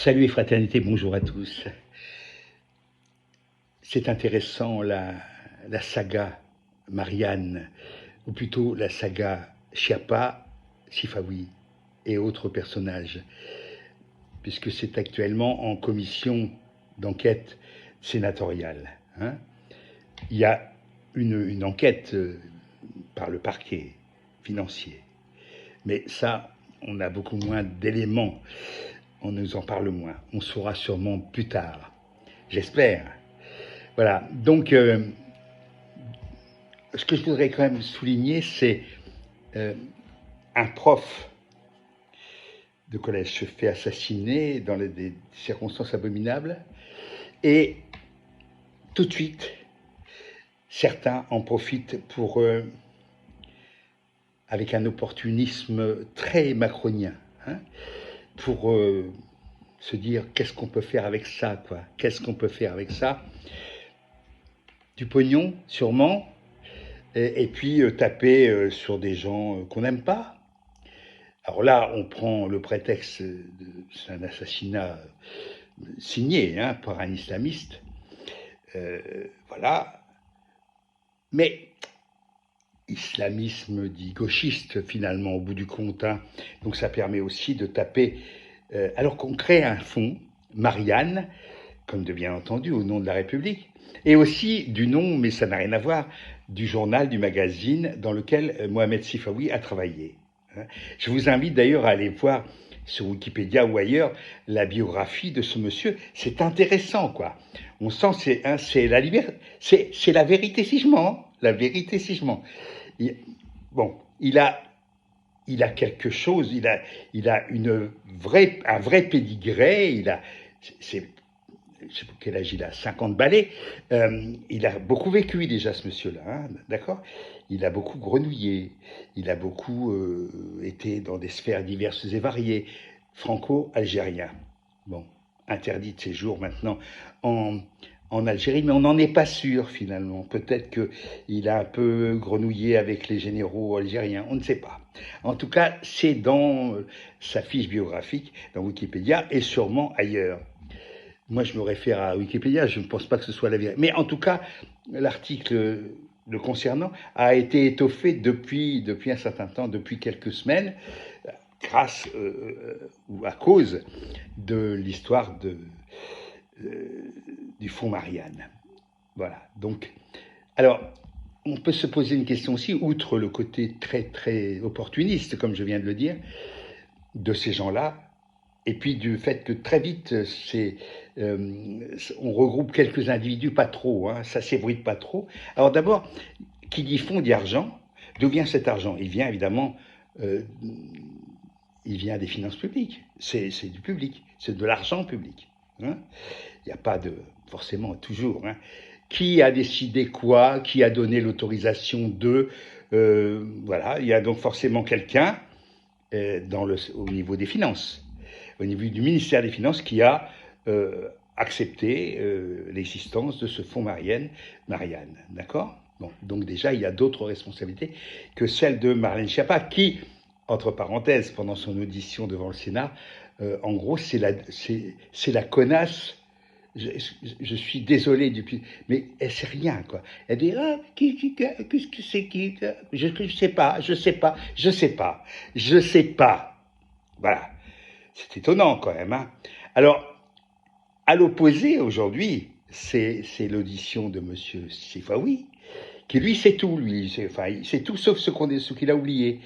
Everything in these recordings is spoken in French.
Salut et fraternité, bonjour à tous. C'est intéressant la saga Marianne, ou plutôt la saga Chiappa, Sifawi et autres personnages, puisque c'est actuellement en commission d'enquête sénatoriale. Il y a une enquête par le parquet financier, mais ça, on a beaucoup moins d'éléments. On nous en parle moins. On saura sûrement plus tard. J'espère. Voilà. Donc, ce que je voudrais quand même souligner, c'est un prof de collège se fait assassiner dans des circonstances abominables et tout de suite, certains en profitent pour, avec un opportunisme très macronien, pour se dire qu'est-ce qu'on peut faire avec ça, quoi. Qu'est-ce qu'on peut faire avec ça? Du pognon, sûrement, et puis taper sur des gens qu'on n'aime pas. Alors là, on prend le prétexte d'un assassinat signé par un islamiste. Voilà. Mais islamisme dit gauchiste, finalement, au bout du compte. Donc ça permet aussi de taper, alors qu'on crée un fonds, Marianne, comme de bien entendu, au nom de la République, et aussi du nom, mais ça n'a rien à voir, du journal, du magazine dans lequel Mohamed Sifawi a travaillé. Je vous invite d'ailleurs à aller voir sur Wikipédia ou ailleurs la biographie de ce monsieur. C'est intéressant, quoi. On sent c'est la liberté, c'est la vérité si je mens, la vérité si je mens. Bon, il a quelque chose, il a un vrai pédigré, je sais pas quel âge il a, 50 balais. Il a beaucoup vécu déjà, ce monsieur-là, d'accord? Il a beaucoup grenouillé, il a beaucoup été dans des sphères diverses et variées, franco-algérien. Bon, interdit de séjour maintenant en Algérie, mais on n'en est pas sûr finalement. Peut-être qu'il a un peu grenouillé avec les généraux algériens, on ne sait pas. En tout cas, c'est dans sa fiche biographique, dans Wikipédia, et sûrement ailleurs. Moi, je me réfère à Wikipédia, je ne pense pas que ce soit la vérité. Mais en tout cas, l'article le concernant a été étoffé depuis un certain temps, depuis quelques semaines, grâce ou à cause de l'histoire du fonds Marianne. Voilà. Donc, alors, on peut se poser une question aussi, outre le côté très, très opportuniste, comme je viens de le dire, de ces gens-là, et puis du fait que très vite, on regroupe quelques individus, pas trop, ça s'ébruite pas trop. Alors d'abord, qui dit fonds dit argent. D'où vient cet argent? Il vient évidemment, il vient des finances publiques. C'est du public, c'est de l'argent public. Il n'y a pas forcément toujours. Qui a décidé quoi? Qui a donné l'autorisation de? Voilà, il y a donc forcément quelqu'un au niveau des finances, au niveau du ministère des Finances, qui a accepté l'existence de ce fonds Marianne, d'accord? Bon, donc déjà, il y a d'autres responsabilités que celle de Marlène Schiappa, qui, entre parenthèses, pendant son audition devant le Sénat, en gros, c'est la connasse. Je suis désolé mais elle sait rien, quoi. Elle dit qu'est-ce que c'est qui? Je sais pas. Voilà. C'est étonnant quand même. Alors, à l'opposé aujourd'hui, c'est l'audition de Monsieur Sifawi, qui lui sait tout, il sait tout sauf ce qu'il a oublié,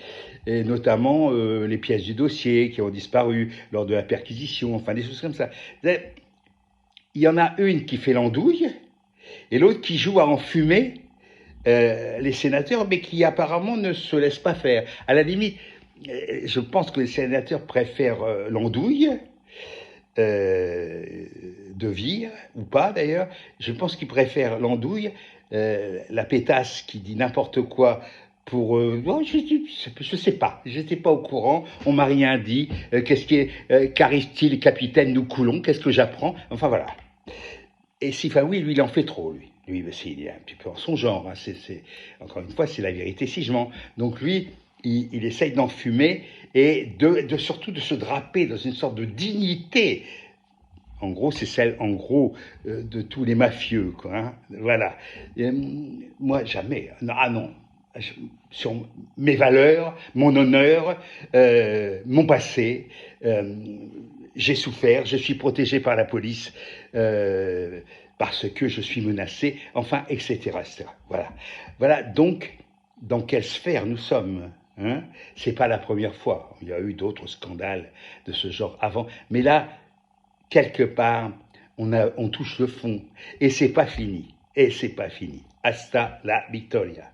et notamment les pièces du dossier qui ont disparu lors de la perquisition, enfin des choses comme ça. Il y en a une qui fait l'andouille et l'autre qui joue à enfumer les sénateurs, mais qui apparemment ne se laisse pas faire. À la limite, je pense que les sénateurs préfèrent l'andouille de Vire, ou pas d'ailleurs. Je pense qu'ils préfèrent l'andouille, la pétasse qui dit n'importe quoi pour... non, je sais pas, j'étais pas au courant, on m'a rien dit, qu'est-ce qui est... qu'arrive-t-il, capitaine, nous coulons, qu'est-ce que j'apprends? Enfin voilà. Et Sifawi, lui, il en fait trop, lui. Lui, il est un petit peu en son genre. Encore une fois, c'est la vérité si je mens. Donc lui, il essaye d'enfumer et surtout de se draper dans une sorte de dignité En gros, c'est celle, en gros, de tous les mafieux, quoi. Hein. Voilà. Et, moi, jamais. Ah non. Sur mes valeurs, mon honneur, mon passé, j'ai souffert, je suis protégé par la police parce que je suis menacé, enfin, etc., etc. Voilà. Voilà. Donc, dans quelle sphère nous sommes, hein? C'est pas la première fois. Il y a eu d'autres scandales de ce genre avant, mais là, quelque part, on touche le fond et c'est pas fini. Et c'est pas fini. Hasta la victoria.